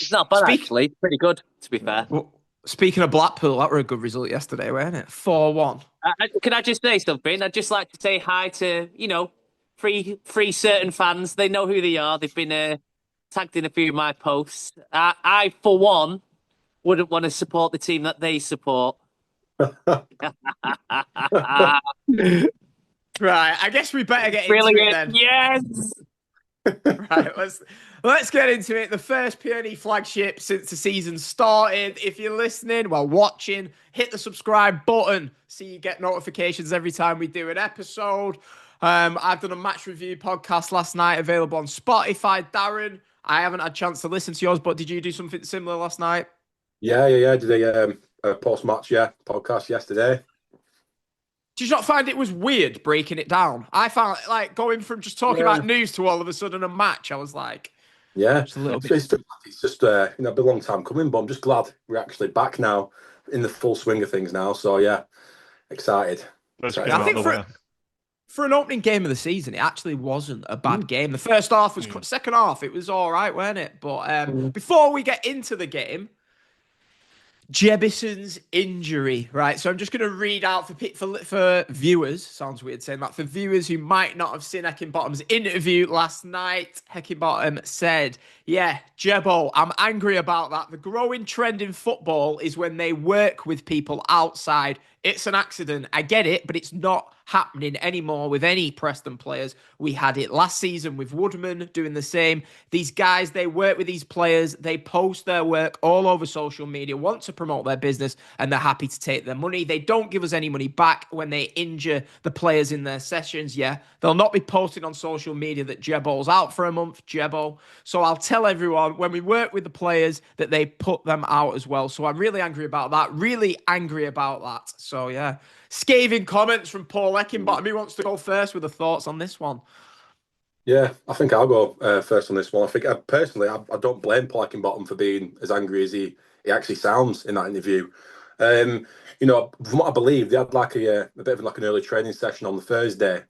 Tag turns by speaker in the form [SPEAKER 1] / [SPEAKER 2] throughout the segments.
[SPEAKER 1] It's not bad,
[SPEAKER 2] Speak,
[SPEAKER 1] actually. Pretty good, to be fair.
[SPEAKER 2] well, Speaking of Blackpool, that were a good result yesterday, weren't it? 4-1.
[SPEAKER 1] Can I just say something? I'd just like to say hi to, three certain fans. They know who they are. They've been tagged in a few of my posts. For one, wouldn't want to support the team that they support.
[SPEAKER 2] Right, I guess we better get into it
[SPEAKER 1] Brilliant.
[SPEAKER 2] then.
[SPEAKER 1] Yes.
[SPEAKER 2] Right, let's get into it. The first PNE flagship since the season started. If you're listening, well, watching, hit the subscribe button so you get notifications every time we do an episode. I've done a match review podcast last night, available on Spotify. Darren, I haven't had a chance to listen to yours, but did you do something similar last night?
[SPEAKER 3] Yeah. Did a post-match, podcast yesterday.
[SPEAKER 2] Did you not find it was weird breaking it down? I found like going from just talking about news to all of a sudden a match. I was like,
[SPEAKER 3] Yeah,
[SPEAKER 2] just a little bit.
[SPEAKER 3] it's just been a long time coming, but I'm just glad we're actually back now in the full swing of things now. So yeah, excited.
[SPEAKER 2] I think for an opening game of the season, it actually wasn't a bad game. The first half was, second half, it was all right, weren't it? But before we get into the game, Jebison's injury, right? So I'm just going to read out for viewers. Sounds weird saying that. For viewers who might not have seen Heckingbottom's interview last night, Heckingbottom said, "Yeah, Jebbo, I'm angry about that. The growing trend in football is when they work with people outside. It's an accident. I get it, but it's not happening anymore with any Preston players. We had it last season with Woodman doing the same. These guys, they work with these players. They post their work all over social media, want to promote their business, and they're happy to take their money. They don't give us any money back when they injure the players in their sessions. Yeah, they'll not be posting on social media that Jebbo's out for a month, Jebbo. So I'll tell everyone when we work with the players that they put them out as well. So I'm really angry about that. Really angry about that. So yeah, scathing comments from Paul Heckingbottom. Who wants to go first with the thoughts on this one?
[SPEAKER 3] Yeah, I think I'll go first on this one. I think personally, I don't blame Paul Heckingbottom for being as angry as he actually sounds in that interview. From what I believe, they had like a bit of like an early training session on the Thursday,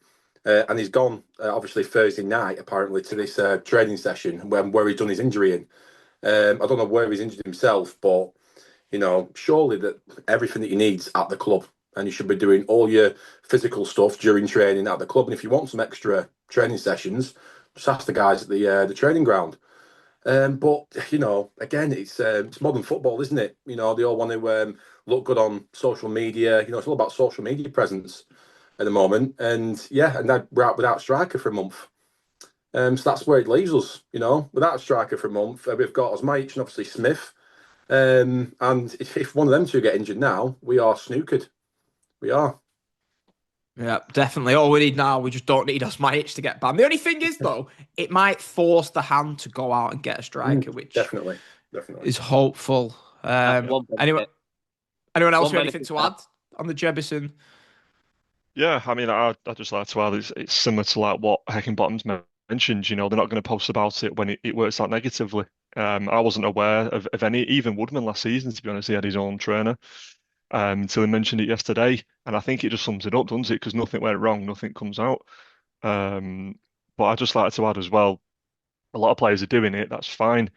[SPEAKER 3] and he's gone obviously Thursday night apparently to this training session where he's done his injury in. I don't know where he's injured himself, but surely that everything that he needs at the club, and you should be doing all your physical stuff during training at the club. And if you want some extra training sessions, just ask the guys at the training ground. But again, it's modern football, isn't it? They all want to look good on social media. It's all about social media presence at the moment. And yeah, and then we're out without striker for a month. So that's where it leaves us. Without a striker for a month, we've got Osmaich and obviously Smith. And if one of them two get injured now, we are snookered. We are.
[SPEAKER 2] Yeah, definitely. All we need now, we just don't need Osmaich to get banned. The only thing is, though, it might force the hand to go out and get a striker, which
[SPEAKER 3] definitely
[SPEAKER 2] is hopeful. Anyone else have anything to add on the Jebison?
[SPEAKER 4] Yeah, I mean, I'd just like to add, it's similar to like what Heckingbottom's mentioned. They're not going to post about it when it works out negatively. I wasn't aware of any, even Woodman last season, to be honest. He had his own trainer until he mentioned it yesterday. And I think it just sums it up, doesn't it? Because nothing went wrong, nothing comes out. But I'd just like to add as well, a lot of players are doing it, that's fine.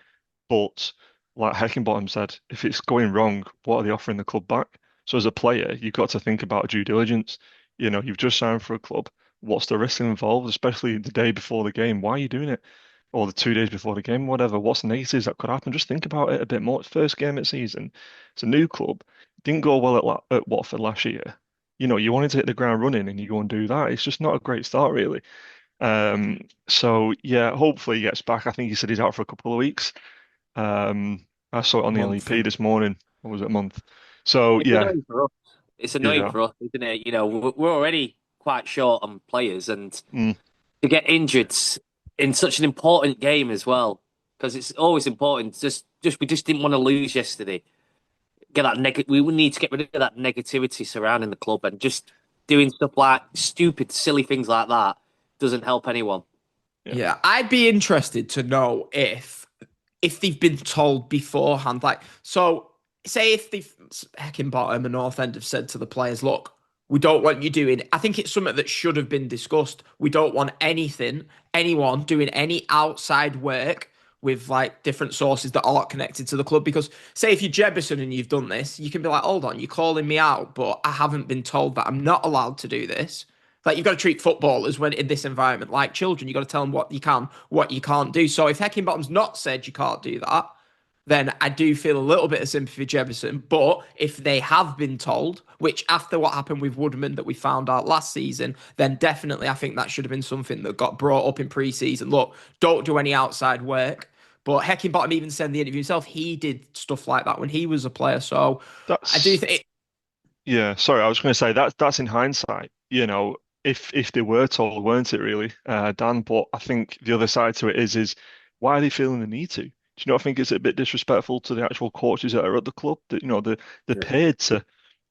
[SPEAKER 4] But like Heckingbottom said, if it's going wrong, what are they offering the club back? So as a player, you've got to think about due diligence. You've just signed for a club. What's the risk involved, especially the day before the game? Why are you doing it? Or the 2 days before the game, whatever. What's the negatives that could happen? Just think about it a bit more. First game of season. It's a new club. Didn't go well at Watford last year. You wanted to hit the ground running and you go and do that. It's just not a great start, really. So yeah, hopefully he gets back. I think he said he's out for a couple of weeks. I saw it on the NEP this morning. Or was it a month? So yeah.
[SPEAKER 1] It's annoying for us, isn't it? We're already quite short on players, and to get injured in such an important game as well, because it's always important. We just didn't want to lose yesterday. We would need to get rid of that negativity surrounding the club, and just doing stuff like stupid, silly things like that doesn't help anyone.
[SPEAKER 2] Yeah, I'd be interested to know if they've been told beforehand. Like, so say if Heckingbottom and North End have said to the players, look, we don't want you doing, I think it's something that should have been discussed. We don't want anyone doing any outside work with like different sources that aren't connected to the club. Because say if you're Jebison and you've done this, you can be like, hold on, you're calling me out, but I haven't been told that I'm not allowed to do this. Like, you've got to treat footballers when in this environment like children. You've got to tell them what you can, what you can't do. So if Heckingbottom's not said you can't do that, then I do feel a little bit of sympathy for Jebison. But if they have been told, which after what happened with Woodman that we found out last season, then definitely I think that should have been something that got brought up in pre-season. Look, don't do any outside work. But Heckingbottom even said in the interview himself, he did stuff like that when he was a player. So I do think...
[SPEAKER 4] Yeah, sorry, I was going to say that's in hindsight, if they were told, weren't it really, Dan? But I think the other side to it is why are they feeling the need to? Do you not think it's a bit disrespectful to the actual coaches that are at the club? That they're paid to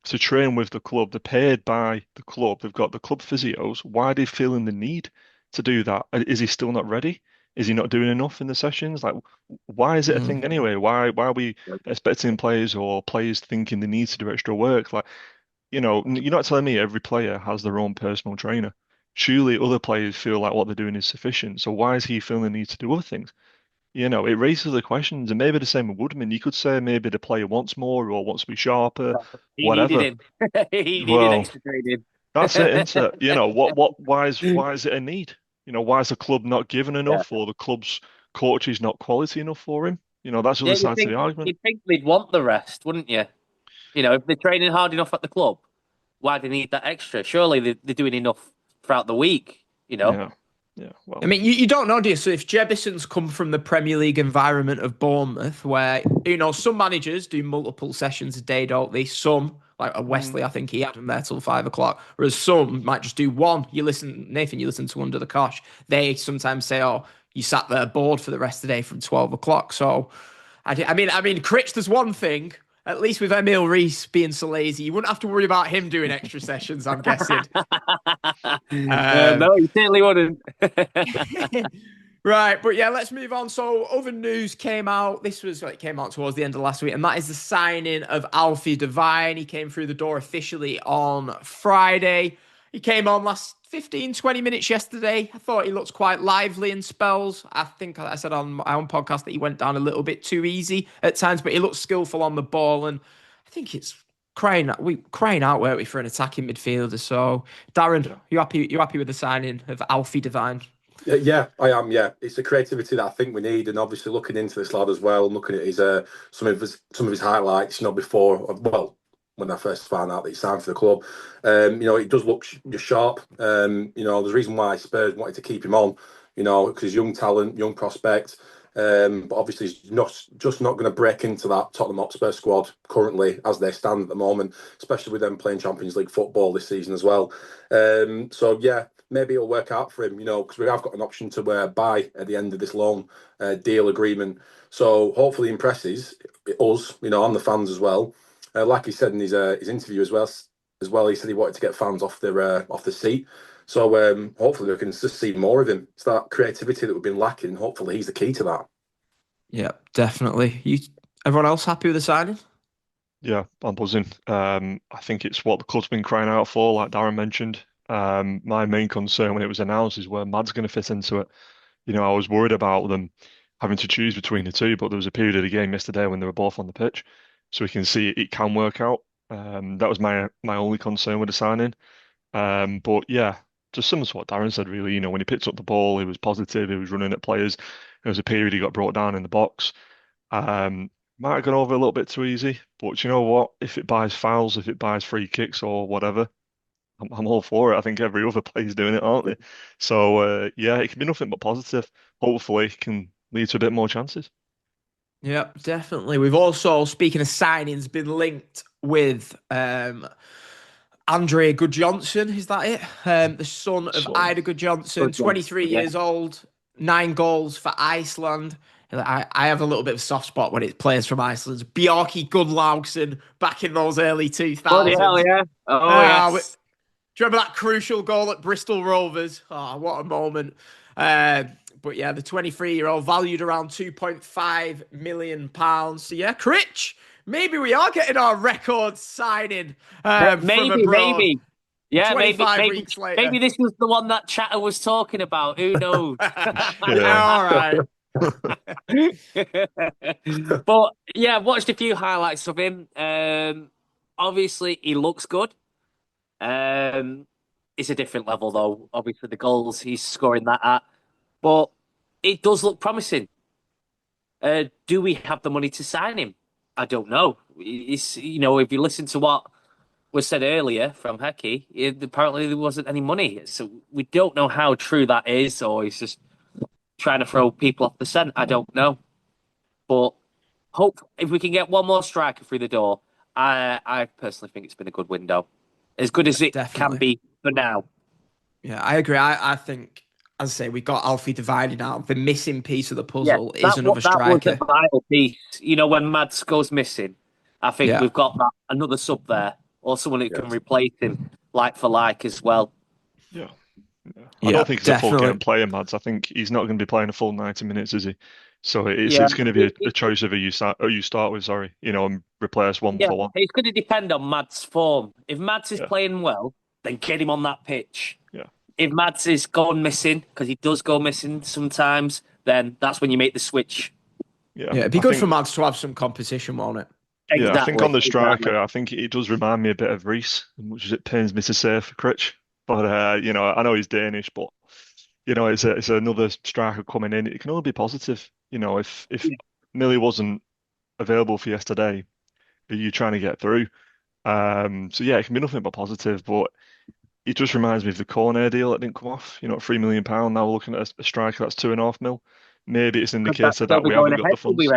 [SPEAKER 4] train with the club. They're paid by the club. They've got the club physios. Why are they feeling the need to do that? Is he still not ready? Is he not doing enough in the sessions? Like, why is it a thing anyway? Why are we expecting players or players thinking they need to do extra work? Like, you're not telling me every player has their own personal trainer. Surely other players feel like what they're doing is sufficient. So why is he feeling the need to do other things? It raises the questions, and maybe the same with Woodman. You could say maybe the player wants more or wants to be sharper,
[SPEAKER 1] He
[SPEAKER 4] whatever.
[SPEAKER 1] needed him. He needed
[SPEAKER 4] Well,
[SPEAKER 1] extra training.
[SPEAKER 4] that's it, isn't it? Why is it a need? Why is the club not giving enough, or the club's coaches not quality enough for him? That's the other side to the argument.
[SPEAKER 1] You'd think they'd want the rest, wouldn't you? If they're training hard enough at the club, why do they need that extra? Surely they're doing enough throughout the week,
[SPEAKER 4] Yeah, well,
[SPEAKER 2] I mean, you don't know, do you? So if Jebbison's come from the Premier League environment of Bournemouth, where, some managers do multiple sessions a day, don't they? Some, like Wesley, I think he had them there till 5 o'clock, whereas some might just do one. Nathan, you listen to Under the Cosh. They sometimes say, oh, you sat there bored for the rest of the day from 12 o'clock. So, I mean, Critch, there's one thing. At least with Emil Rees being so lazy, you wouldn't have to worry about him doing extra sessions, I'm guessing.
[SPEAKER 1] No, you certainly wouldn't.
[SPEAKER 2] Right, but yeah, let's move on. So other news came out. It came out towards the end of last week, and that is the signing of Alfie Devine. He came through the door officially on Friday. He came on last 15, 20 minutes yesterday. I thought he looked quite lively in spells. I think I said on my own podcast that he went down a little bit too easy at times, but he looked skillful on the ball. And I think it's crying out, weren't we, for an attacking midfielder. So, Darren, you happy with the signing of Alfie Devine?
[SPEAKER 3] Yeah, I am. Yeah, it's the creativity that I think we need, and obviously looking into this lad as well, and looking at his some of his highlights, before, well, when I first found out that he signed for the club. It does look sharp. There's a reason why Spurs wanted to keep him on, because young talent, young prospect. But obviously he's just not going to break into that Tottenham Hotspur squad currently as they stand at the moment, especially with them playing Champions League football this season as well. So yeah, maybe it'll work out for him, because we have got an option to buy at the end of this loan deal agreement. So hopefully he impresses us, and the fans as well. Like he said in his interview as well, he said he wanted to get fans off the seat. So hopefully we can just see more of him. It's that creativity that we've been lacking. Hopefully he's the key to that.
[SPEAKER 2] Yeah, definitely. Everyone else happy with the signing?
[SPEAKER 4] Yeah, I'm buzzing. I think it's what the club's been crying out for, like Darren mentioned. My main concern when it was announced is where Mad's going to fit into it. I was worried about them having to choose between the two, but there was a period of the game yesterday when they were both on the pitch, so we can see it can work out. That was my only concern with the signing. But yeah, just similar to what Darren said, really. When he picked up the ball, he was positive, he was running at players. There was a period he got brought down in the box. Might have gone over a little bit too easy, but you know what? If it buys fouls, if it buys free kicks or whatever, I'm all for it. I think every other player's doing it, aren't they? So yeah, it can be nothing but positive. Hopefully, it can lead to a bit more chances.
[SPEAKER 2] Yeah, definitely. We've also, speaking of signings, been linked with Andre Goodjohnson. Is that it? The son of Ida Goodjohnson, 23 years old, 9 goals for Iceland. I have a little bit of a soft spot when it's players from Iceland. Bjarki Gunnlaugsson back in those early 2000s.
[SPEAKER 1] Oh, hell yeah. Oh, yes.
[SPEAKER 2] Do you remember that crucial goal at Bristol Rovers? Oh, what a moment. But yeah, the 23-year-old valued around £2.5 million. So yeah, Critch, maybe we are getting our record signing
[SPEAKER 1] maybe. Yeah, maybe
[SPEAKER 2] weeks later.
[SPEAKER 1] Maybe this was the one that Chatter was talking about. Who knows?
[SPEAKER 2] Yeah. All right.
[SPEAKER 1] But yeah, I've watched a few highlights of him. Obviously, he looks good. It's a different level, though. Obviously, the goals he's scoring that at, but it does look promising. Do we have the money to sign him? I don't know. It's if you listen to what was said earlier from Hecky, apparently there wasn't any money, so we don't know how true that is, or he's just trying to throw people off the scent. I don't know, but hope if we can get one more striker through the door, I personally think it's been a good window, as good as it can be for now.
[SPEAKER 2] Yeah, I agree. I think, as I say, we got Alfie Devine now. The missing piece of the puzzle is another striker.
[SPEAKER 1] That was the vital piece. When Mads goes missing, I think we've got another sub there, or someone who can replace him, like for like as well.
[SPEAKER 4] Yeah. I don't think he's a full game player, Mads. I think he's not going to be playing a full 90 minutes, is he? So it's going to be a choice of who you start with, and replace one for one.
[SPEAKER 1] It's going to depend on Mads' form. If Mads is playing well, then get him on that pitch.
[SPEAKER 4] Yeah.
[SPEAKER 1] If Mads is gone missing, because he does go missing sometimes, then that's when you make the switch.
[SPEAKER 2] Yeah, it'd be good for Mads to have some competition, won't it?
[SPEAKER 1] Exactly.
[SPEAKER 4] Yeah, I think on the striker, I think it does remind me a bit of Reece, as much as it pains me to say for Critch. But I know he's Danish, but it's another striker coming in. It can only be positive. If Millie wasn't available for yesterday, you're trying to get through. So yeah, it can be nothing but positive. But it just reminds me of the Cornet deal that didn't come off. £3 million. Now we're looking at a striker that's 2.5 mil. Maybe it's an indicator that we haven't got the funds.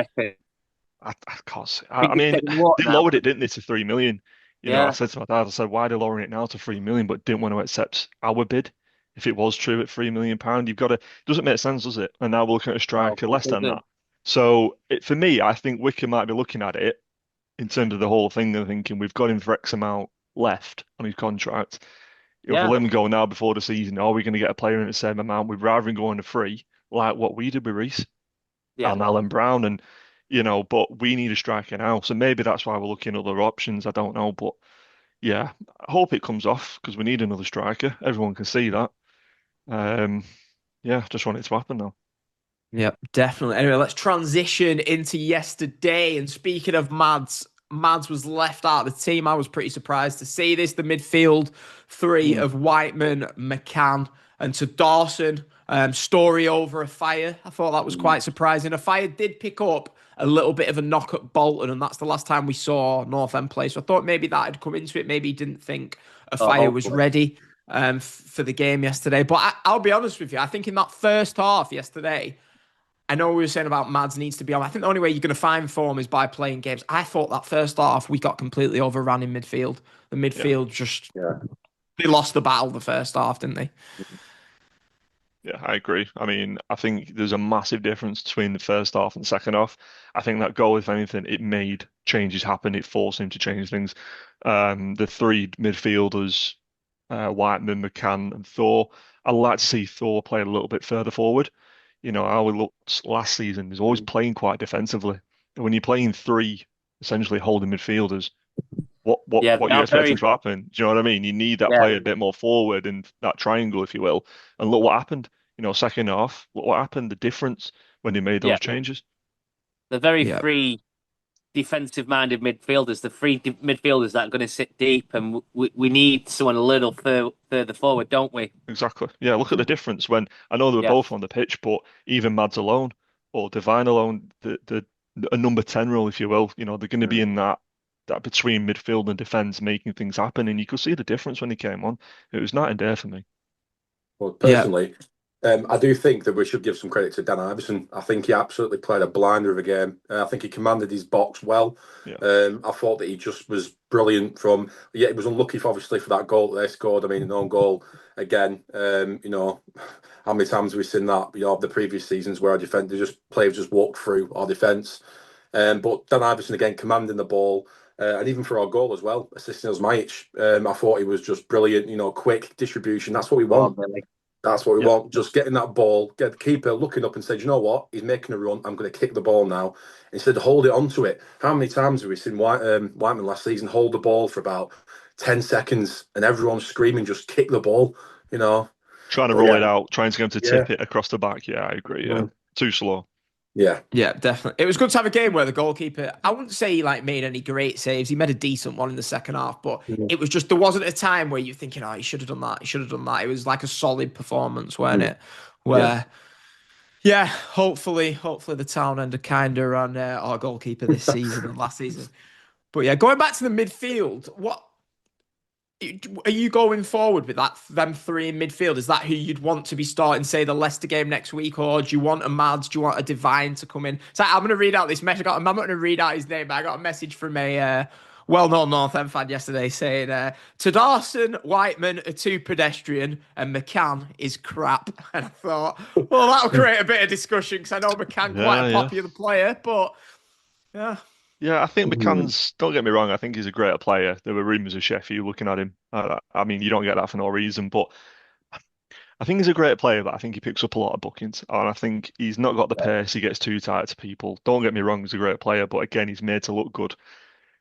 [SPEAKER 4] I can't say. I mean, they lowered it, didn't they, to 3 million? I said to my dad, why are they lowering it now to 3 million, but didn't want to accept our bid? If it was true at £3 million, you've got to. It doesn't make sense, does it? And now we're looking at a striker less than that. So for me, I think Wicker might be looking at it in terms of the whole thing and thinking we've got him for X amount left on his contract. If we let him go now before the season, are we going to get a player in the same amount? We'd rather him go on a free, like what we did with Reece and Alan Brown, and but we need a striker now. So maybe that's why we're looking at other options. I don't know, but yeah, I hope it comes off because we need another striker. Everyone can see that. Just want it to happen now.
[SPEAKER 2] Yep, definitely. Anyway, let's transition into yesterday. And speaking of Mads was left out of the team. I was pretty surprised to see this. The midfield three of Whiteman, McCann, and to Dawson. Story over a fire. I thought that was quite surprising. A fire did pick up a little bit of a knock at Bolton, and that's the last time we saw North End play. So I thought maybe that had come into it. Maybe he didn't think a fire was ready for the game yesterday. But I'll be honest with you. I think in that first half yesterday, I know we were saying about Mads needs to be on. I think the only way you're going to find form is by playing games. I thought that first half we got completely overrun in midfield. The midfield they lost the battle the first half, didn't they?
[SPEAKER 4] Yeah, I agree. I mean, I think there's a massive difference between the first half and the second half. I think that goal, if anything, it made changes happen. It forced him to change things. The three midfielders, Whiteman, McCann, and Thor. I'd like to see Thor play a little bit further forward. How he looked last season. He's always playing quite defensively. And when you're playing three, essentially holding midfielders, what you're expecting to happen? Do you know what I mean? You need that player a bit more forward in that triangle, if you will. And look what happened. Second half, look what happened. The difference when they made those changes.
[SPEAKER 1] The very free defensive-minded midfielders, the free midfielders that are going to sit deep, and we need someone a little further forward, don't we?
[SPEAKER 4] Exactly. Yeah, look at the difference when I know they were both on the pitch, but even Mads alone or Devine alone, a number 10 role, if you will, they're going to be in that between midfield and defence, making things happen, and you could see the difference when he came on. It was night and day for me.
[SPEAKER 3] Well, personally, I do think that we should give some credit to Dan Iverson. I think he absolutely played a blinder of a game. I think he commanded his box well.
[SPEAKER 4] Yeah.
[SPEAKER 3] I thought that he just was brilliant he was unlucky obviously for that goal that they scored. I mean, an own goal again. How many times have we seen that? The previous seasons where our players just walked through our defence. But Dan Iverson again commanding the ball. And even for our goal as well, assisting us Majic. I thought he was just brilliant, quick distribution. That's what we want. That's what we want. Just getting that ball, get the keeper looking up and saying, you know what? He's making a run. I'm going to kick the ball now. Instead of hold it onto it. How many times have we seen Whiteman last season hold the ball for about 10 seconds and everyone's screaming, just kick the ball,
[SPEAKER 4] Trying to roll it out, trying to get him to tip it across the back. Yeah, I agree. Yeah. Too slow.
[SPEAKER 3] Yeah.
[SPEAKER 2] Yeah, definitely. It was good to have a game where the goalkeeper, I wouldn't say he made any great saves. He made a decent one in the second half, but it was just, there wasn't a time where you're thinking, oh, he should have done that. He should have done that. It was like a solid performance, wasn't it? Where, hopefully the town end are kinder on our goalkeeper this season than last season. But yeah, going back to the midfield, what are you going forward with that? Them three in midfield, is that who you'd want to be starting, say, the Leicester game next week, or do you want a Mads? Do you want a Devine to come in? So I'm going to read out this message. I'm not going to read out his name, but I got a message from a well-known North End fan yesterday saying, "To Dawson, Whiteman are too pedestrian, and McCann is crap." And I thought, well, that'll create a bit of discussion because I know McCann quite a popular player, but yeah.
[SPEAKER 4] Yeah, I think McCann's, don't get me wrong, I think he's a great player. There were rumours of Sheffield looking at him. I mean, you don't get that for no reason, but I think he's a great player, but I think he picks up a lot of bookings. And I think he's not got the pace, he gets too tight to people. Don't get me wrong, he's a great player, but again, he's made to look good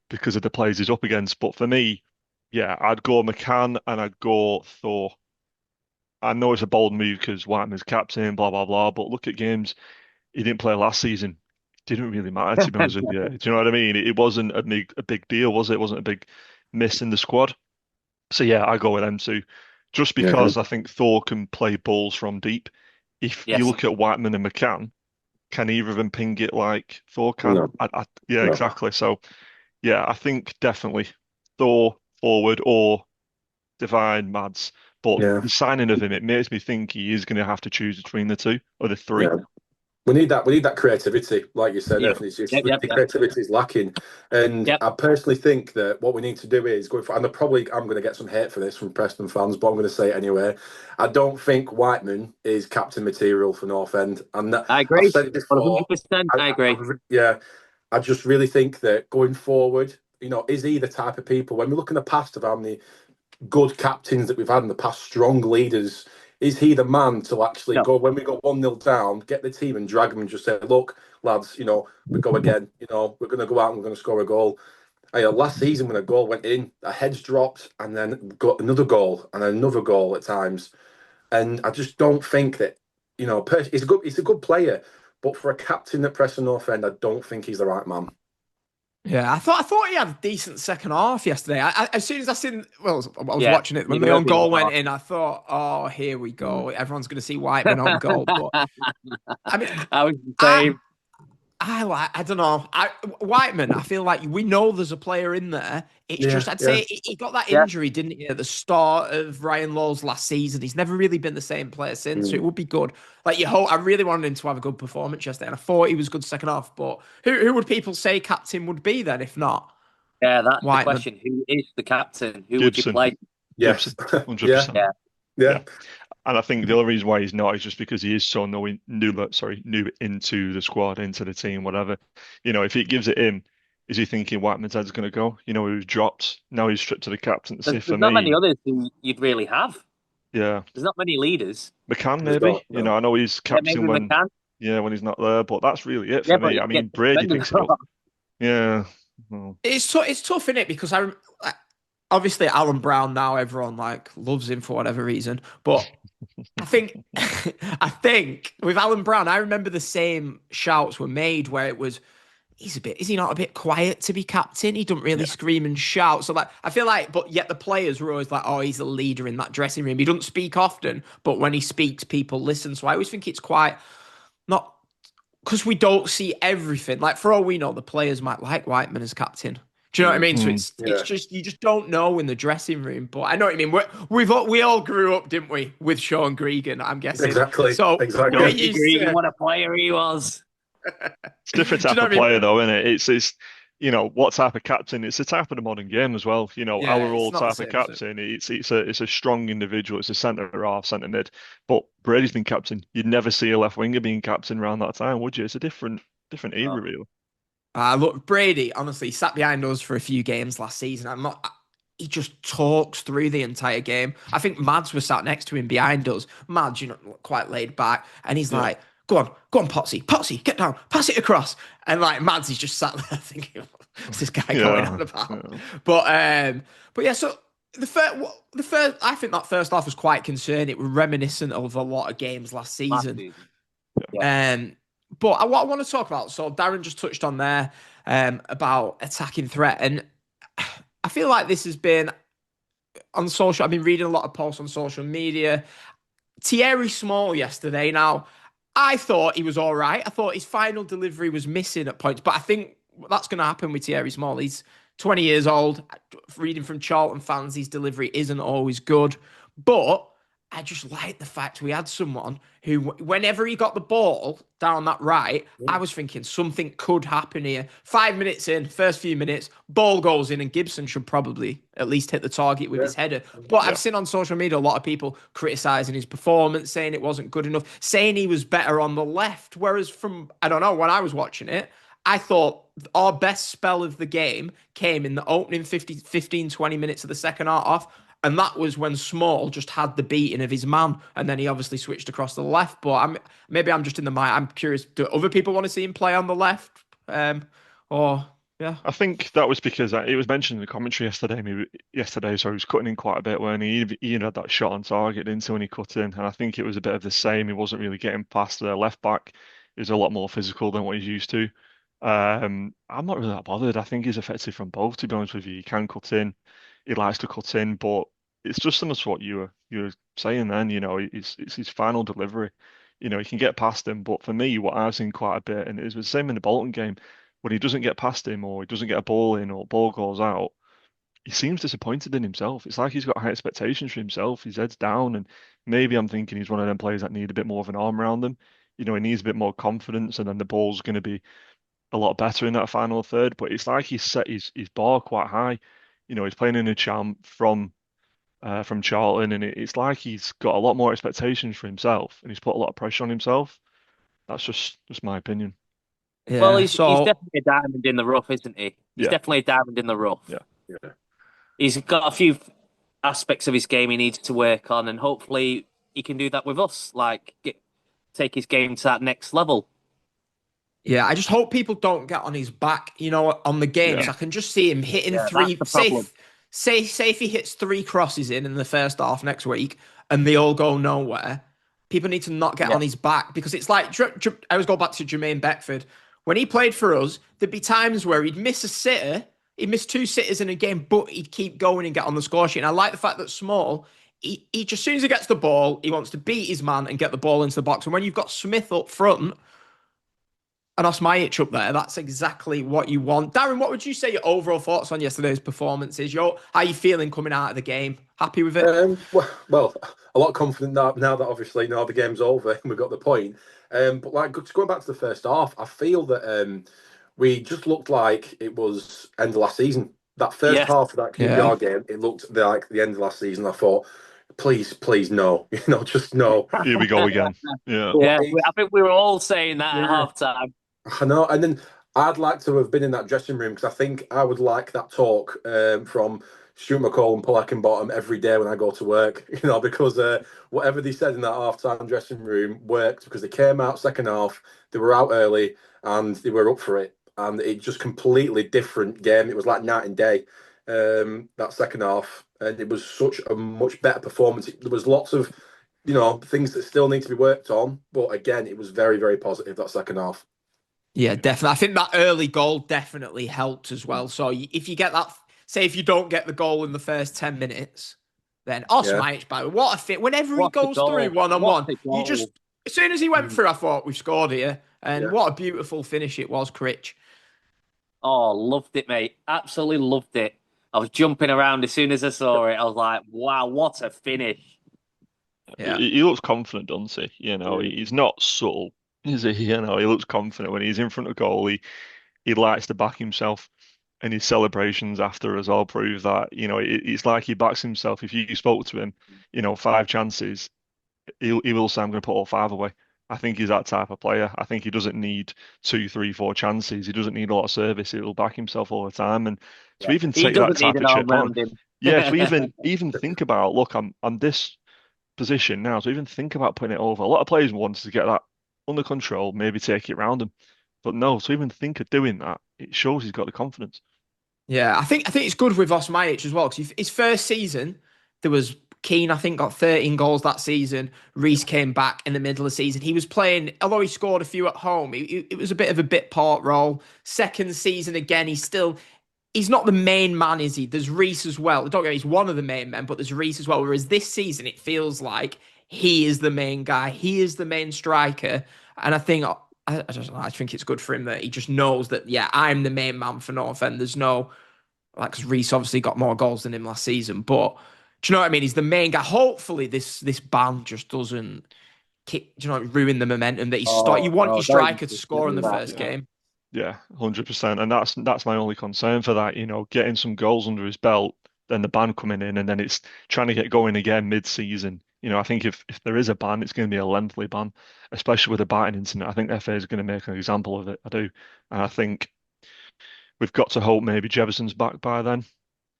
[SPEAKER 4] because of the players he's up against. But for me, yeah, I'd go McCann and I'd go Thor. I know it's a bold move because Whiteman's captain, blah, blah, blah, but look at games he didn't play last season. Didn't really matter, to be honest with you. Do you know what I mean? It wasn't a big deal, was it? It wasn't a big miss in the squad. So yeah, I go with them too. Just because I think Thor can play balls from deep. If you look at Whiteman and McCann, can either of them ping it like Thor can?
[SPEAKER 3] No.
[SPEAKER 4] No. Exactly. So yeah, I think definitely Thor forward or Devine Mads. But the signing of him, it makes me think he is going to have to choose between the two or the three.
[SPEAKER 3] Yeah. We need that creativity, like you said. The creativity is lacking, and I personally think that what we need to do is going for. And I'm going to get some hate for this from Preston fans, but I'm going to say it anyway. I don't think Whiteman is captain material for North End, and
[SPEAKER 1] I agree.
[SPEAKER 3] I've said it before.
[SPEAKER 1] 100%. I agree.
[SPEAKER 3] I just really think that going forward, is he the type of people when we look in the past of how many good captains that we've had in the past, strong leaders. Is he the man to actually go when we go 1-0 down, get the team and drag them and just say, look, lads, we go again, we're going to go out and we're going to score a goal. Last season when a goal went in, our heads dropped and then got another goal and another goal at times. And I just don't think that, he's a good player, but for a captain at Preston North End, I don't think he's the right man.
[SPEAKER 2] Yeah, I thought he had a decent second half yesterday. As soon as I was watching it when the own goal went in, I thought, oh, here we go. Everyone's going to see Whiteman on goal. But I mean,
[SPEAKER 1] I was the same.
[SPEAKER 2] I don't know. Whiteman, I feel like we know there's a player in there. It's just, I'd say he got that injury, didn't he, at the start of Ryan Lowe's last season. He's never really been the same player since, so it would be good. I really wanted him to have a good performance yesterday, and I thought he was good second half. But who would people say captain would be then, if not?
[SPEAKER 1] Yeah, that's Whiteman. The question. Who is the captain? Who
[SPEAKER 4] Jebison.
[SPEAKER 1] Would you play?
[SPEAKER 4] Yes, 100%.
[SPEAKER 3] Yeah.
[SPEAKER 4] And I think the only reason why he's not is just because he is so new into the squad, into the team, whatever. If he gives it in, is he thinking Whiteman's head's going to go? He was dropped. Now he's stripped to the captaincy.
[SPEAKER 1] There's not many others who you'd really have.
[SPEAKER 4] Yeah.
[SPEAKER 1] There's not many leaders.
[SPEAKER 4] McCann, maybe. I know he's captain when he's not there, but that's really it for me. I mean, Brady picks it up. Yeah. Well.
[SPEAKER 2] It's tough, isn't it? Because obviously Alan Brown now everyone loves him for whatever reason, but I think with Alan Brown, I remember the same shouts were made where it was, is he not a bit quiet to be captain? He doesn't really scream and shout. So I feel but yet the players were always like, oh, he's a leader in that dressing room. He doesn't speak often, but when he speaks, people listen. So I always think it's quite not because we don't see everything. For all we know, the players might like Whiteman as captain. Do you know what I mean? So it's just, you just don't know in the dressing room. But I know what you mean. We all grew up, didn't we, with Sean Gregan, I'm guessing.
[SPEAKER 3] Exactly.
[SPEAKER 2] So
[SPEAKER 1] Gregan, what a player he was.
[SPEAKER 4] It's a different type of player, though, isn't it? It's what type of captain? It's a type of the modern game as well. Our old type of captain. It's a strong individual. It's a centre half, centre mid. But Brady's been captain. You'd never see a left winger being captain around that time, would you? It's a different era, really.
[SPEAKER 2] Look, Brady, honestly, sat behind us for a few games last season. He just talks through the entire game. I think Mads was sat next to him behind us. Mads, quite laid back. And he's like, go on, Potsy, get down, pass it across. And Mads is just sat there thinking, what's this guy going on about? Yeah. But yeah, so the first, I think that first half was quite concerning. It was reminiscent of a lot of games last season. But what I want to talk about, so Darren just touched on there about attacking threat. And I feel like this has been on social. I've been reading a lot of posts on social media. Thierry Small yesterday. Now, I thought he was all right. I thought his final delivery was missing at points, but I think that's going to happen with Thierry Small. He's 20 years old. Reading from Charlton fans, his delivery isn't always good. But I just like the fact we had someone who, whenever he got the ball down that right, I was thinking something could happen here. 5 minutes in, first few minutes, ball goes in, and Gibson should probably at least hit the target with his header. But I've seen on social media a lot of people criticising his performance, saying it wasn't good enough, saying he was better on the left. Whereas I don't know, when I was watching it, I thought our best spell of the game came in the opening 15, 20 minutes of the second half. And that was when Small just had the beating of his man. And then he obviously switched across to the left. But maybe I'm just in the mind. I'm curious, do other people want to see him play on the left? Yeah.
[SPEAKER 4] I think that was because it was mentioned in the commentary yesterday, so he was cutting in quite a bit when he even had that shot on target into when he cut in. And I think it was a bit of the same. He wasn't really getting past the left back. He was a lot more physical than what he's used to. I'm not really that bothered. I think he's effective from both, to be honest with you. He can cut in. He likes to cut in, but it's just similar to what you were saying then, it's his final delivery. He can get past him, but for me, what I've seen quite a bit, and it was the same in the Bolton game, when he doesn't get past him or he doesn't get a ball in or ball goes out, he seems disappointed in himself. It's like he's got high expectations for himself. His head's down, and maybe I'm thinking he's one of them players that need a bit more of an arm around them. He needs a bit more confidence, and then the ball's going to be a lot better in that final third. But it's like he's set his bar quite high. He's playing in a champ from Charlton, and it's like he's got a lot more expectations for himself, and he's put a lot of pressure on himself. That's just my opinion.
[SPEAKER 1] Yeah, well, he's definitely a diamond in the rough, isn't he? He's definitely a diamond in the rough.
[SPEAKER 4] Yeah.
[SPEAKER 1] He's got a few aspects of his game he needs to work on, and hopefully he can do that with us. Take his game to that next level.
[SPEAKER 2] Yeah, I just hope people don't get on his back, on the games. I can just see him hitting three. Say if he hits 3 crosses in the first half next week and they all go nowhere, people need to not get on his back, because it's like, I always go back to Jermaine Beckford. When he played for us, there'd be times where he'd miss a sitter, he'd miss 2 sitters in a game, but he'd keep going and get on the score sheet. And I like the fact that Small, he just, as soon as he gets the ball, he wants to beat his man and get the ball into the box. And when you've got Smith up front and Osmajic up there, that's exactly what you want. Darren, what would you say your overall thoughts on yesterday's performance is? How are you feeling coming out of the game? Happy with it?
[SPEAKER 3] Well, a lot confident now that obviously the game's over and we've got the point. But going back to the first half, I feel that we just looked like it was end of last season. That first half of that QPR game, it looked like the end of last season. I thought, please, no, just no.
[SPEAKER 4] Here we go again. Yeah.
[SPEAKER 1] I think we were all saying that at half time.
[SPEAKER 3] I know, and then I'd like to have been in that dressing room, because I think I would like that talk from Stuart McCall and Paul Heckingbottom every day when I go to work, because whatever they said in that half-time dressing room worked, because they came out second half, they were out early, and they were up for it, and it just completely different game. It was like night and day, that second half, and it was such a much better performance. There was lots of, things that still need to be worked on, but again, it was very, very positive, that second half.
[SPEAKER 2] Yeah, definitely. I think that early goal definitely helped as well. So if you get that, say if you don't get the goal in the first 10 minutes, then Osmajic, by the way, what a fit. Whenever he goes through one-on-one, you just, as soon as he went through, I thought, we've scored here. And what a beautiful finish it was, Critch.
[SPEAKER 1] Oh, loved it, mate. Absolutely loved it. I was jumping around as soon as I saw it. I was like, wow, what a finish.
[SPEAKER 4] Yeah. He looks confident, doesn't he? He's not subtle. He looks confident when he's in front of goal. He likes to back himself, and his celebrations after us all prove that. It's like he backs himself. If you spoke to him, 5 chances, he will say, I'm going to put all 5 away. I think he's that type of player. I think he doesn't need 2, 3, 4 chances. He doesn't need a lot of service. He'll back himself all the time. And to even take that type of chip on, to even think about, look, I'm this position now. So even think about putting it over. A lot of players want to get that under control, maybe take it round him. But no, to even think of doing that, it shows he's got the confidence.
[SPEAKER 2] Yeah, I think it's good with Osmajic as well, because his first season, there was Keane, I think, got 13 goals that season. Reece came back in the middle of the season. He was playing, although he scored a few at home, it was a bit of a bit part role. Second season again, he's not the main man, is he? There's Reece as well. Don't get me, he's one of the main men, but there's Reece as well. Whereas this season, it feels like he is the main guy. He is the main striker. And I think, I don't know, I think it's good for him that he just knows that, yeah, I'm the main man for North End. There's no, like, because Reece obviously got more goals than him last season, but do you know what I mean? He's the main guy. Hopefully, this ban just doesn't ruin the momentum that you want your striker to score in the first game.
[SPEAKER 4] Yeah, 100%. And that's my only concern for that. Getting some goals under his belt, then the ban coming in, and then it's trying to get going again mid-season. I think if there is a ban, it's going to be a lengthy ban, especially with the batting incident. I think the FA is going to make an example of it. I do, and I think we've got to hope maybe Jebbison's back by then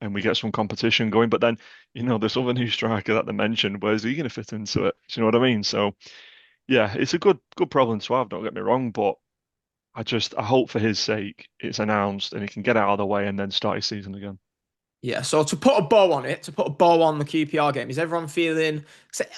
[SPEAKER 4] and we get some competition going. But then, this other new striker that they mentioned, where's he going to fit into it? Do you know what I mean? So, yeah, it's a good problem to have, don't get me wrong, but I hope for his sake it's announced and he can get out of the way and then start his season again.
[SPEAKER 2] Yeah, so to put a bow on the QPR game, is everyone feeling...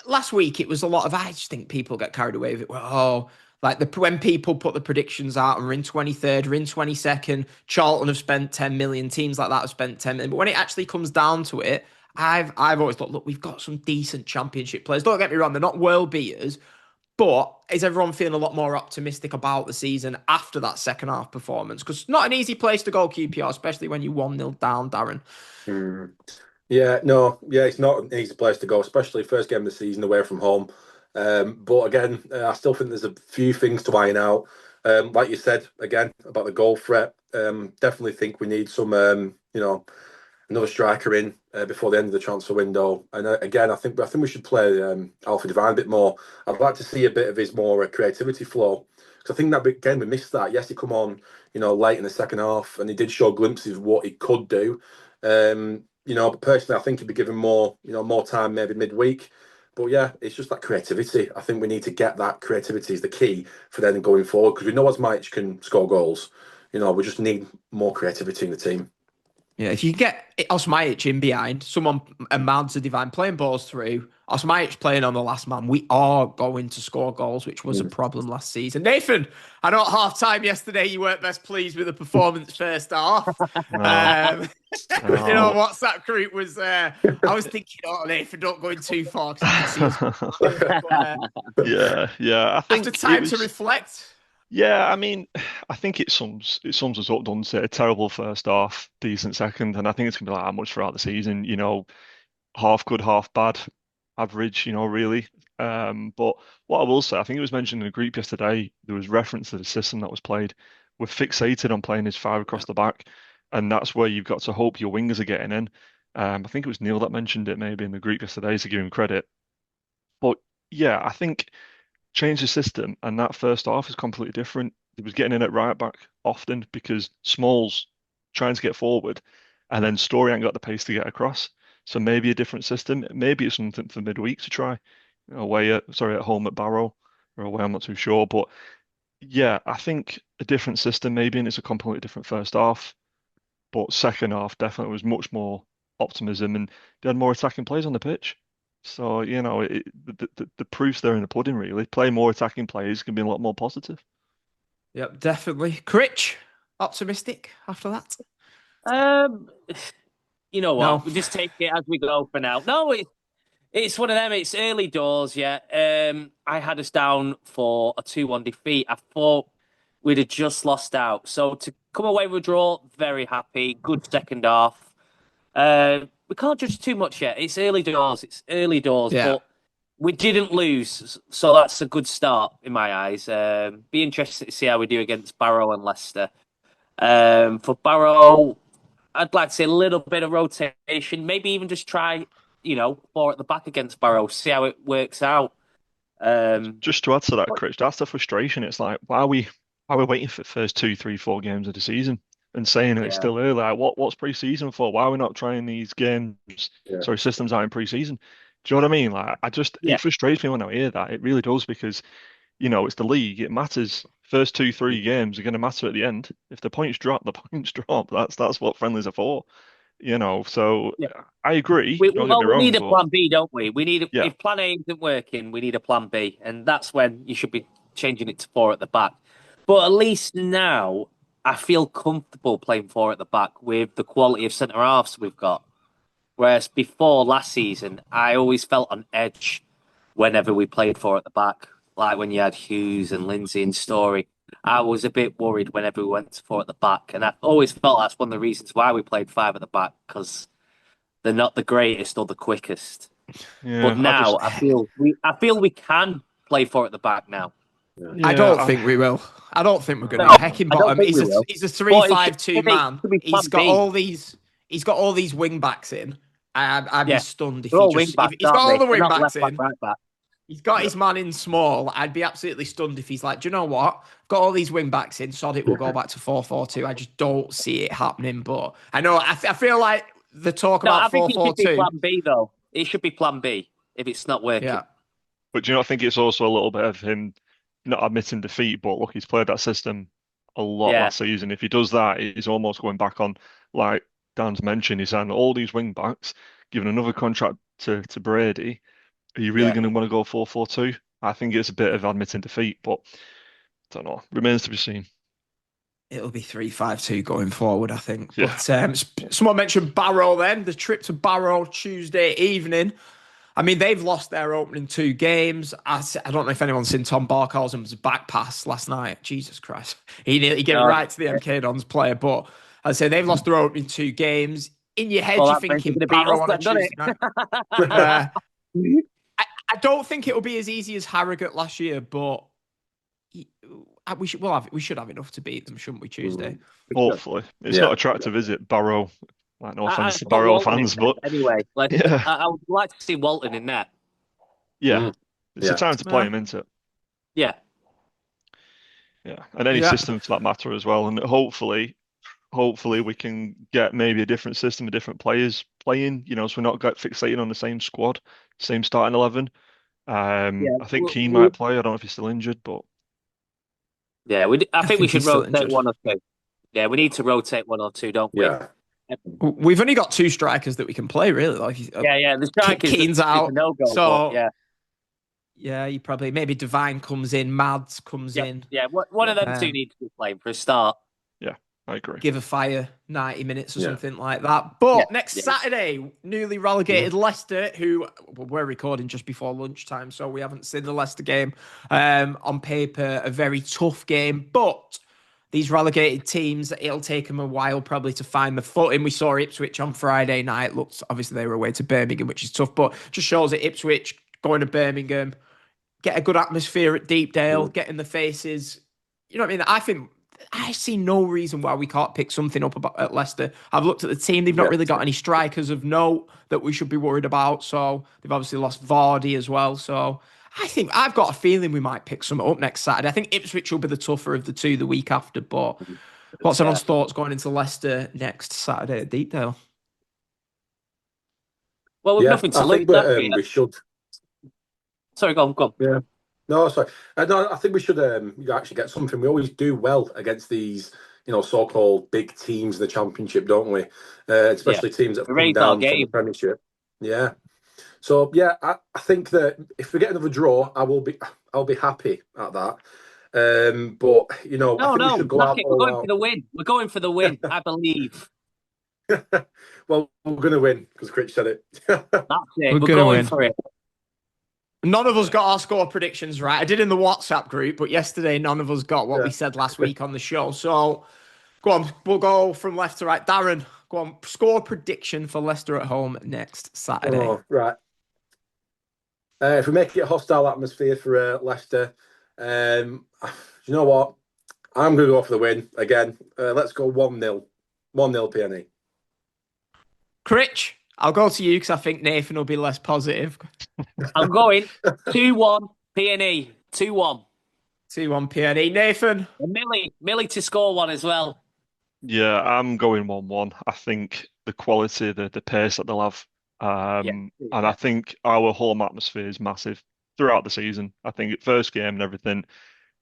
[SPEAKER 2] Last week, it was a lot of... I just think people get carried away with it. When people put the predictions out and we're in 23rd, we're in 22nd, Charlton have spent 10 million, teams like that have spent 10 million. But when it actually comes down to it, I've always thought, look, we've got some decent championship players. Don't get me wrong, they're not world beaters, but is everyone feeling a lot more optimistic about the season after that second half performance? Because not an easy place to go, QPR, especially when you 1-0 down, Darren.
[SPEAKER 3] Yeah, it's not an easy place to go, especially first game of the season away from home. But again, I still think there's a few things to iron out. Like you said, again, about the goal threat, definitely think we need some, another striker in before the end of the transfer window. And again, I think we should play Alfie Devine a bit more. I'd like to see a bit of his more creativity flow. Because I think that, again, we missed that. Yes, he come on, late in the second half, and he did show glimpses of what he could do. But personally, I think he'd be given more time maybe midweek. But yeah, it's just that creativity. I think we need to get that creativity is the key for then going forward, because we know Osmajic can score goals. We just need more creativity in the team.
[SPEAKER 2] Yeah, if you get Osmajic in behind, a man to Devine playing balls through, Osmajic playing on the last man, we are going to score goals, which was a problem last season. Nathan, I know at half-time yesterday you weren't best pleased with the performance first half. WhatsApp group was, I was thinking, Nathan, don't go in too far, because I can see
[SPEAKER 4] Yeah. I think
[SPEAKER 2] after time to reflect...
[SPEAKER 4] Yeah, I mean, I think it sums us up, doesn't it? A terrible first half, decent second, and I think it's gonna be like that much throughout the season. Half good, half bad, average. Really. But what I will say, I think it was mentioned in the group yesterday. There was reference to the system that was played. We're fixated on playing his 5 across the back, and that's where you've got to hope your wingers are getting in. I think it was Neil that mentioned it maybe in the group yesterday, to give him credit. But yeah, I think. Change the system, and that first half is completely different. He was getting in at right back often because Smalls trying to get forward, and then Story ain't got the pace to get across. So maybe a different system. Maybe it's something for midweek to try. At home at Barrow or away. I'm not too sure, but yeah, I think a different system maybe, and it's a completely different first half. But second half definitely was much more optimism, and they had more attacking plays on the pitch. So, the proof's there in the pudding, really. Play more attacking players can be a lot more positive.
[SPEAKER 2] Yep, definitely. Critch, optimistic after that?
[SPEAKER 1] You know what? No. We just take it as we go for now. No, it's one of them. It's early doors, yeah. I had us down for a 2-1 defeat. I thought we'd have just lost out. So to come away with a draw, very happy. Good second half. We can't judge too much yet. It's early doors.
[SPEAKER 2] Yeah.
[SPEAKER 1] But we didn't lose, so that's a good start in my eyes. Be interested to see how we do against Barrow and Leicester. For Barrow, I'd like to see a little bit of rotation, maybe even just try, 4 at the back against Barrow, see how it works out.
[SPEAKER 4] Just to add to that, Chris, that's the frustration. It's like, why are we waiting for the first 2, 3, 4 games of the season? And saying it's still early. Like, what's pre-season for? Why are we not trying these games? Systems out in pre-season. Do you know what I mean? Like, it frustrates me when I hear that. It really does, because, it's the league. It matters. First 2, 3 games are going to matter at the end. If the points drop, the points drop. That's what friendlies are for. So
[SPEAKER 1] Yeah.
[SPEAKER 4] I agree.
[SPEAKER 1] We
[SPEAKER 4] Don't get me wrong,
[SPEAKER 1] need a
[SPEAKER 4] but
[SPEAKER 1] plan B, don't we?
[SPEAKER 4] yeah,
[SPEAKER 1] If plan A isn't working, we need a plan B, and that's when you should be changing it to four at the back. But at least now, I feel comfortable playing four at the back with the quality of centre halves we've got. Whereas before last season, I always felt on edge whenever we played four at the back, like when you had Hughes and Lindsay and Story. I was a bit worried whenever we went to four at the back, and I always felt that's one of the reasons why we played five at the back because they're not the greatest or the quickest. But
[SPEAKER 4] yeah.
[SPEAKER 1] now I feel we can play four at the back now.
[SPEAKER 2] I don't think we will. I don't think we're going to.
[SPEAKER 1] No,
[SPEAKER 2] Heckingbottom,
[SPEAKER 1] I don't think we will.
[SPEAKER 2] he's a 3-5-2 man.
[SPEAKER 1] Should be plan
[SPEAKER 2] He's got
[SPEAKER 1] B.
[SPEAKER 2] he's got all these wing backs in. I'd be stunned if
[SPEAKER 1] They're all
[SPEAKER 2] he just
[SPEAKER 1] wing backs,
[SPEAKER 2] if he's got all the wing
[SPEAKER 1] They're not
[SPEAKER 2] backs
[SPEAKER 1] left
[SPEAKER 2] in.
[SPEAKER 1] back, right back.
[SPEAKER 2] He's got his man in small. I'd be absolutely stunned if he's like, do you know what? Got all these wing backs in. Sod it, we'll go back to 4-4-2. I just don't see it happening. But I know I feel like the talk about 4-4-2.
[SPEAKER 1] I think it should be plan B though. It should be plan B if it's not working.
[SPEAKER 2] Yeah.
[SPEAKER 4] But do you not think it's also a little bit of him not admitting defeat? But look, he's played that system a lot last season. If he does that, he's almost going back on, like Dan's mentioned, he's signed all these wing backs, giving another contract to Brady. Are you really going to want to go 4-4-2? I think it's a bit of admitting defeat, but I don't know. Remains to be seen.
[SPEAKER 2] It'll be 3-5-2 going forward, I think.
[SPEAKER 4] Yeah.
[SPEAKER 2] But someone mentioned Barrow then. The trip to Barrow Tuesday evening. I mean, they've lost their opening two games. I don't know if anyone's seen Tom Barkhausen's back pass last night. Jesus Christ. He gave it right to the MK Dons player. But I'd say they've lost their opening two games. In your head, you're thinking Barrow on a Tuesday night. I don't think it'll be as easy as Harrogate last year, but we should have enough to beat them, shouldn't we, Tuesday?
[SPEAKER 4] Hopefully. It's not attractive, is it, Barrow? Like, no offense to Barrow fans, but
[SPEAKER 1] anyway, I would like to see Walton in that.
[SPEAKER 4] Yeah, it's a time to play him, isn't it?
[SPEAKER 1] Yeah,
[SPEAKER 4] and any system for that matter as well. And hopefully we can get maybe a different system, of different players playing. So we're not fixated on the same squad, same starting 11. I think Keane might play. I don't know if he's still injured, but
[SPEAKER 1] I think we should rotate one or two. Yeah, we need to rotate one or two, don't we?
[SPEAKER 3] Yeah.
[SPEAKER 2] We've only got two strikers that we can play, really.
[SPEAKER 1] The strikers.
[SPEAKER 2] Keane's out,
[SPEAKER 1] no-go,
[SPEAKER 2] so you probably maybe Devine comes in, Mads comes in.
[SPEAKER 1] Yeah, one of them two needs to be playing for a start.
[SPEAKER 4] Yeah, I agree.
[SPEAKER 2] Give a fire 90 minutes or something like that. But next Saturday, newly relegated Leicester, who we're recording just before lunchtime, so we haven't seen the Leicester game. On paper, a very tough game, but these relegated teams, it'll take them a while probably to find the footing. We saw Ipswich on Friday night. Obviously they were away to Birmingham, which is tough, but just shows that Ipswich going to Birmingham, get a good atmosphere at Deepdale, get in the faces. You know what I mean? I think I see no reason why we can't pick something up at Leicester. I've looked at the team. They've not really got any strikers of note that we should be worried about. So they've obviously lost Vardy as well. So I think I've got a feeling we might pick some up next Saturday. I think Ipswich will be the tougher of the two the week after. But what's everyone's thoughts going into Leicester next Saturday at Deepdale?
[SPEAKER 1] Well, we've nothing to lose.
[SPEAKER 3] We should.
[SPEAKER 1] Sorry, go on.
[SPEAKER 3] Yeah. No, sorry. No, I think we should actually get something. We always do well against these, so-called big teams in the Championship, don't we? Especially teams that have come down from the Premiership. Yeah. So I think that if we get another draw, I'll be happy at that. But I think we should go out.
[SPEAKER 1] We're going for the win. We're going for the win. I believe.
[SPEAKER 3] Well, we're going to win because Critch said it.
[SPEAKER 1] That's it. We're going for it.
[SPEAKER 2] None of us got our score predictions right. I did in the WhatsApp group, but yesterday none of us got what we said last week on the show. So go on, we'll go from left to right. Darren, go on, score prediction for Leicester at home next Saturday.
[SPEAKER 3] Oh, right. If we make it a hostile atmosphere for Leicester, you know what? I'm going to go for the win again. Let's go 1-0. 1-0 PNE.
[SPEAKER 2] Critch, I'll go to you because I think Nathan will be less positive.
[SPEAKER 1] I'm going 2-1 PNE. 2-1.
[SPEAKER 2] 2-1 PNE. Nathan?
[SPEAKER 1] And Millie to score one as well.
[SPEAKER 4] Yeah, I'm going 1-1. I think the quality, the pace that they'll have. And I think our home atmosphere is massive throughout the season. I think first game and everything,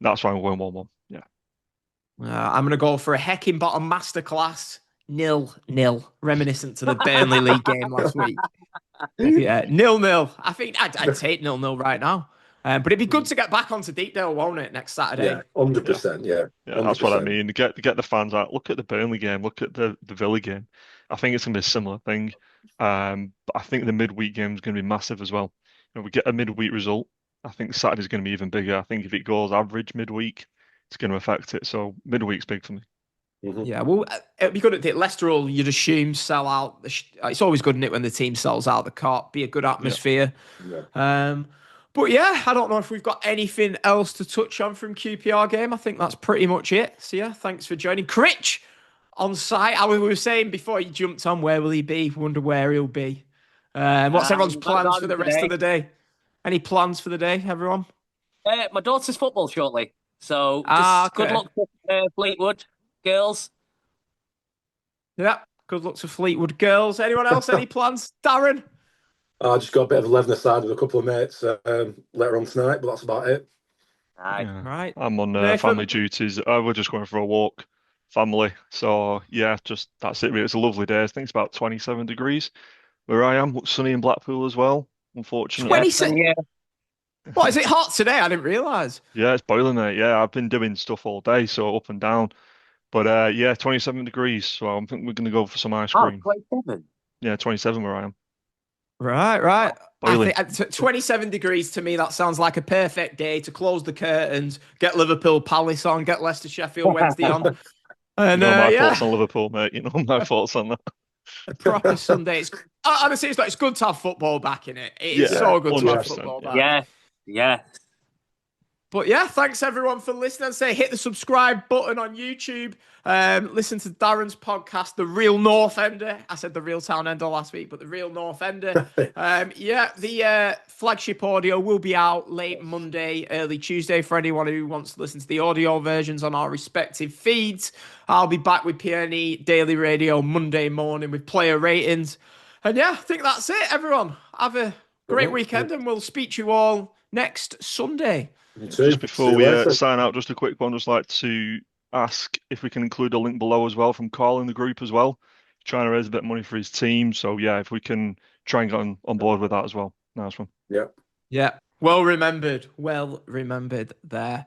[SPEAKER 4] that's why I'm going 1-1. Yeah.
[SPEAKER 2] I'm going to go for a Heckingbottom masterclass 0-0, reminiscent to the Burnley League game last week. Yeah, 0-0. I think I'd take 0-0 right now. But it'd be good to get back onto Deepdale, won't it, next Saturday?
[SPEAKER 3] Yeah, 100%. Yeah, 100%.
[SPEAKER 4] That's what I mean. Get the fans out. Look at the Burnley game. Look at the Villa game. I think it's going to be a similar thing. But I think the midweek game is going to be massive as well. We get a midweek result. I think Saturday's going to be even bigger. I think if it goes average midweek, it's going to affect it. So midweek's big for me.
[SPEAKER 2] Yeah, well, it'd be good at it. Leicester will, you'd assume, sell out. It's always good, isn't it, when the team sells out the cart? Be a good atmosphere. Yeah. But yeah, I don't know if we've got anything else to touch on from QPR game. I think that's pretty much it. So yeah, thanks for joining. Critch on site. We were saying before you jumped on, where will he be? Wonder where he'll be. What's everyone's plans for the rest of the day? Any plans for the day, everyone?
[SPEAKER 1] My daughter's football shortly. So just good luck to Fleetwood girls.
[SPEAKER 2] Yeah, good luck to Fleetwood girls. Anyone else? Any plans? Darren?
[SPEAKER 3] I just got a bit of 11 aside with a couple of mates later on tonight, but that's about it.
[SPEAKER 2] Right.
[SPEAKER 4] I'm on family duties. We're just going for a walk, family. So yeah, just that's it. It's a lovely day. I think it's about 27 degrees where I am. Looks sunny in Blackpool as well, unfortunately.
[SPEAKER 2] 27? Yeah. What, is it hot today? I didn't realise.
[SPEAKER 4] Yeah, it's boiling, mate. Yeah, I've been doing stuff all day, so up and down. But yeah, 27 degrees. So I think we're going to go for some ice cream.
[SPEAKER 1] 27?
[SPEAKER 4] Yeah, 27 where I am.
[SPEAKER 2] Right. I think 27 degrees to me, that sounds like a perfect day to close the curtains, get Liverpool Palace on, get Leicester Sheffield Wednesday on. And,
[SPEAKER 4] you know my thoughts on Liverpool, mate. You know my thoughts on that.
[SPEAKER 2] A proper Sunday. Honestly, it's good to have football back in it. It's so good to have football back.
[SPEAKER 1] Yeah.
[SPEAKER 2] But yeah, thanks everyone for listening. Hit the subscribe button on YouTube. Listen to Darren's podcast, The Real North Ender. I said The Real Town Ender last week, but The Real North Ender. The flagship audio will be out late Monday, early Tuesday for anyone who wants to listen to the audio versions on our respective feeds. I'll be back with PNE Daily Radio Monday morning with player ratings. And yeah, I think that's it, everyone. Have a great weekend and we'll speak to you all next Sunday.
[SPEAKER 4] Just before we sign out, just a quick one. Just like to ask if we can include a link below as well from Carl in the group as well. Trying to raise a bit of money for his team. So yeah, if we can try and get on board with that as well. Nice one.
[SPEAKER 3] Yeah.
[SPEAKER 2] Well remembered there.